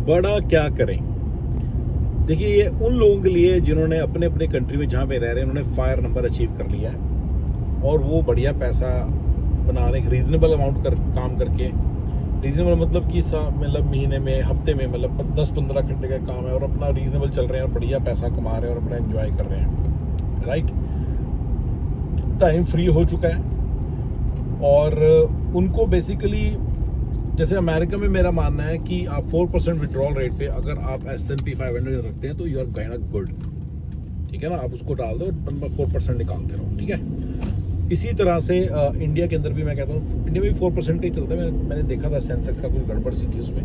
बड़ा क्या करें। देखिए, ये उन लोगों के लिए जिन्होंने अपने अपने कंट्री में जहाँ पे रह रहे हैं उन्होंने फायर नंबर अचीव कर लिया है और वो बढ़िया पैसा बना रहे हैं रीजनेबल अमाउंट काम करके। रीजनेबल मतलब कि मतलब महीने में, हफ्ते में, मतलब 10-15 घंटे का काम है और अपना रीजनेबल चल रहे हैं और बढ़िया पैसा कमा रहे हैं और बड़ा एंजॉय कर रहे हैं। राइट, टाइम फ्री हो चुका है और उनको बेसिकली, जैसे अमेरिका में मेरा मानना है कि आप 4% विड्रॉल रेट पे अगर आप S&P 500 रखते हैं तो you are kind of good. ठीक है ना, आप उसको डाल दो, 4% निकालते रहो। ठीक है, इसी तरह से इंडिया के अंदर भी मैं कहता हूँ, इंडिया में भी 4% का ही चलता है। मैंने देखा था सेंसेक्स का कुछ गड़बड़ सी थी उसमें,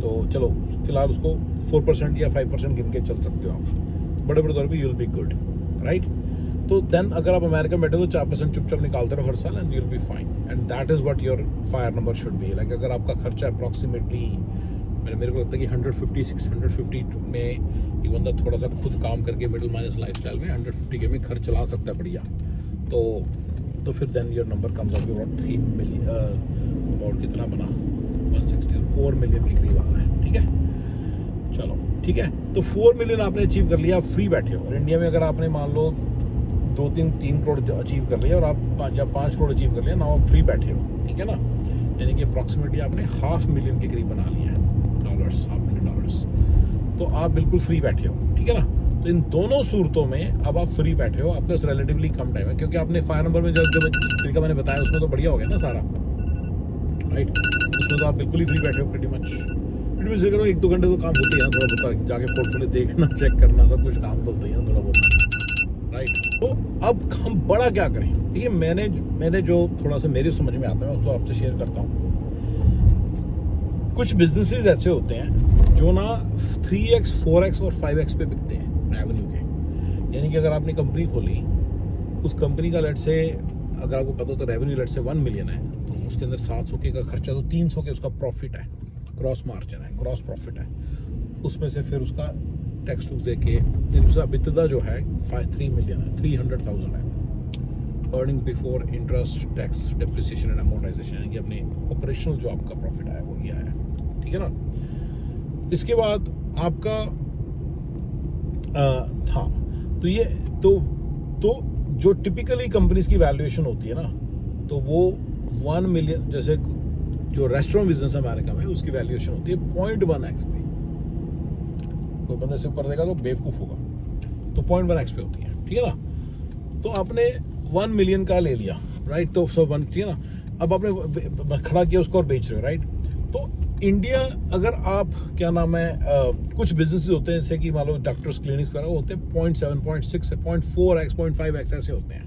तो चलो फिलहाल उसको 4% या 5% गिन के चल सकते हो आप, तो बड़े बड़े तौर पर you will be good. Right, तो देन अगर आप अमेरिका में बैठे तो 4% चुपचाप निकालते रहो हर साल and you will be fine, and that is what your fire number should be. Like अगर आपका खर्चा अप्रॉक्सीमेटली, मेरे को लगता है कि 150 में एक बंदा थोड़ा सा खुद काम करके मिडिल माइनस लाइफस्टाइल में 150 के में खर्च चला सकता है बढ़िया, तो फिर then your number comes up about 3 million, about कितना बना, 4 मिलियन के करीब आ रहा है। ठीक है, चलो ठीक है, तो 4 मिलियन आपने अचीव कर लिया, आप फ्री बैठे हो। और इंडिया में अगर आपने मान लो 2-3 करोड़ अचीव कर लिया और आप 5 करोड़ अचीव कर लिया, ना आप फ्री बैठे हो। ठीक है ना, यानी कि अप्रॉक्सीमेटली आपने $500,000 के करीब बना लिया है, $500,000, तो आप बिल्कुल फ्री बैठे हो। ठीक है ना, तो इन दोनों सूरतों में अब आप फ्री बैठे हो, आपके पास रिलेटिवली कम टाइम है, क्योंकि आपने फायर नंबर में जो तरीका मैंने बताया उसमें तो बढ़िया हो गया ना सारा। राइट, उसमें तो आप बिल्कुल ही फ्री बैठे हो प्रीटी मच करो। 1-2 घंटे तो काम होते हैं ना, थोड़ा बहुत जाके पोर्टफोलियो देखना, चेक करना, सब कुछ काम तो होता ही है थोड़ा बहुत। राइट, तो अब हम बड़ा क्या करें। ठीक है, मैंने जो थोड़ा सा मेरे समझ में आता है उसको आपसे शेयर करता हूँ। कुछ बिजनेसेस ऐसे होते हैं जो ना 3x, 4x और 5x पे बिकते हैं रेवेन्यू के। यानी कि अगर आपने कंपनी खोली, उस कंपनी का लेट से, अगर आपको पता हो तो रेवेन्यू लेट से 1 मिलियन है, तो उसके अंदर 700 के का खर्चा, तो 300 के उसका प्रॉफिट है, ग्रॉस मार्जिन है, ग्रॉस प्रॉफिट है। उसमें से फिर उसका टैक्स टूक्स दे के बितदा जो है 3 मिलियन है, 300,000 है। Earning before interest, tax, depreciation and amortisation, यानी कि अपने ऑपरेशनल जो आपका प्रॉफिट आया वो ये आया। ठीक है ना, इसके बाद आपका हाँ, तो ये तो जो टिपिकली कंपनीज की वैल्यूएशन होती है ना, तो वो 1 मिलियन, जैसे जो रेस्टोरेंट बिजनेस है अमेरिका में, उसकी वैल्यूएशन होती है 0.1x पे। कोई बंदा से ऊपर देगा तो बेवकूफ़ होगा, तो 0.1x पे होती है। ठीक है ना, तो आपने 1 मिलियन का ले लिया, राइट, तो सब 1, ठीक है ना, अब आपने खड़ा किया उसको और बेच रहे हो, राइट। तो इंडिया, अगर आप क्या नाम है, कुछ बिजनेसेस होते हैं जैसे कि मान लो डॉक्टर्स क्लिनिक्स वगैरह होते हैं 0.7, 0.6, 0.4x, 0.5x ऐसे होते हैं,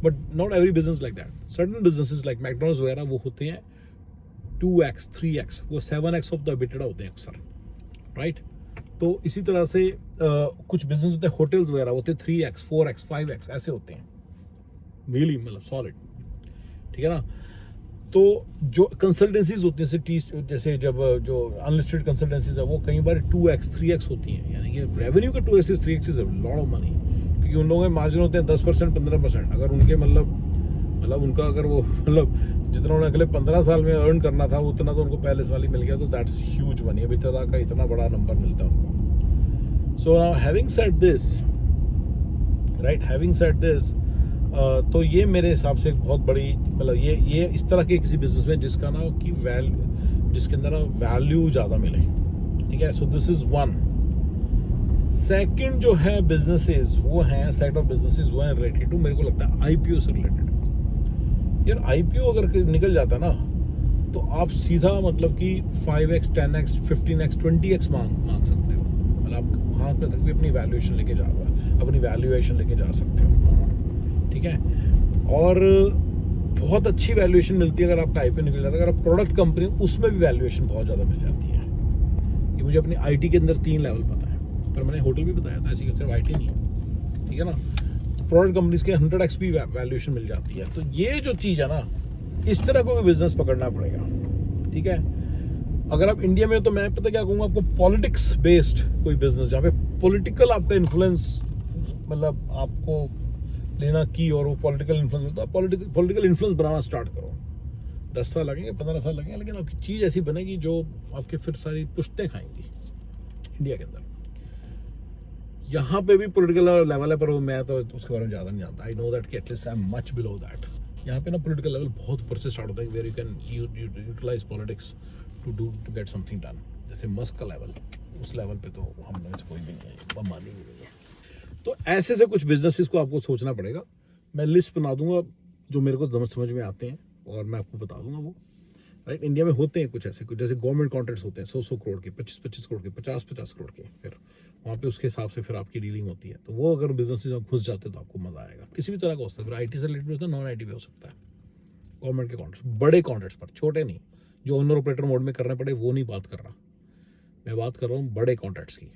but not every business like that. Certain businesses like McDonald's वगैरह वो होते हैं 2x, 3x, वो 7x ऑफ द एबिटडा होते हैं अक्सर। राइट, तो इसी तरह से कुछ बिजनेस होते हैं, होटल्स वगैरह होते हैं 3x, 4x, 5x ऐसे होते हैं, रियली मतलब सॉलिड। ठीक है ना, तो जो कंसल्टेंसीज होती हैं जैसे जब जो अनलिस्टेड कंसल्टेंसीज है वो कई बार 2x, 3x होती हैं, यानी कि रेवेन्यू का 2x, 3x is lot of money, क्योंकि उन लोगों के मार्जिन होते हैं 10%, 15%। अगर उनके मतलब उनका अगर वो जितना उन्होंने अगले 15 साल में अर्न करना था उतना तो उनको पहले साल ही मिल गया, तो दैट्स ह्यूज मनी। अभी तक का इतना बड़ा नंबर मिलता है उनको। So now having said this, तो ये मेरे हिसाब से एक बहुत बड़ी, मतलब ये इस तरह के किसी बिजनेस में जिसका ना कि जिसके अंदर ना वैल्यू ज़्यादा मिले। ठीक है, so this is one. Second जो है बिजनेसेस, वो हैं सेट ऑफ बिजनेसेस, वो हैं रिलेटेड टू, मेरे को लगता है IPO से रिलेटेड। यार IPO अगर निकल जाता ना तो आप सीधा मतलब कि 5x, 10x, 15x, 20x मांग सकते हो, मतलब आप हाथ में तक भी अपनी वैल्यूएशन लेके जा सकते हो। ठीक है, और बहुत अच्छी वैल्यूएशन मिलती है अगर आपका IPO निकल जाता है। अगर आप प्रोडक्ट कंपनी, उसमें भी वैल्यूएशन बहुत ज़्यादा मिल जाती है। ये मुझे अपनी IT के अंदर 3 लेवल पता है, पर मैंने होटल भी बताया था, ऐसी सिर्फ IT नहीं है। ठीक है ना, तो प्रोडक्ट कंपनीज के 100x भी वैल्यूएशन मिल जाती है। तो ये जो चीज़ है ना, इस तरह को भी बिजनेस पकड़ना पड़ेगा। ठीक है, अगर आप इंडिया में हो तो मैं पता क्या कहूँगा आपको, पॉलिटिक्स बेस्ड कोई बिजनेस जहाँ पे पॉलिटिकल आपका इन्फ्लुएंस, मतलब आपको लेना की, और वो पॉलिटिकल इन्फ्लुएंस होता है, पॉलिटिकल इन्फ्लुएंस बनाना स्टार्ट करो। 10 साल लगेंगे, 15 साल लगेंगे, लेकिन आपकी चीज़ ऐसी बनेगी जो आपके फिर सारी पुश्तें खाएंगी। इंडिया के अंदर। यहाँ पे भी पॉलिटिकल लेवल है, पर वो मैं तो उसके बारे में ज़्यादा नहीं जानता। आई नो दैट कि at least I am much below that. यहाँ पे ना पॉलिटिकल लेवल बहुत ऊपर से स्टार्ट होता है, where you can utilize politics to get something done. जैसे मस्क का लेवल, उस लेवल पे तो हम लोग से कोई भी नहीं है, बमानी भी नहीं है। तो ऐसे से कुछ बिजनेसेस को आपको सोचना पड़ेगा। मैं लिस्ट बना दूंगा जो मेरे को समझ में आते हैं, और मैं आपको बता दूंगा वो। राइट, इंडिया में होते हैं कुछ ऐसे, कुछ जैसे गवर्नमेंट कॉन्ट्रैक्ट्स होते हैं 100 करोड़ के, 25 करोड़ के, 50 करोड़ के। फिर वहाँ पे उसके हिसाब से फिर आपकी डीलिंग होती है। तो वो अगर बिजनेस में घुस जाते तो आपको मजा आएगा। किसी भी तरह का हो सकता है, IT से रिलेटेड होता है, नॉन IT भी हो सकता है। गवर्नमेंट के कॉन्ट्रैक्ट्स, बड़े कॉन्ट्रैक्ट्स पर, छोटे नहीं, जो ओनर ऑपरेटर मोड में करने पड़े वो नहीं बात कर रहा मैं, बात कर रहा हूँ बड़े कॉन्ट्रैक्ट्स की।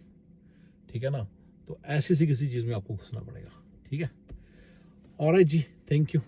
ठीक है ना, तो ऐसी सी किसी चीज़ में आपको घुसना पड़ेगा। ठीक है, ऑलराइट जी, थैंक यू।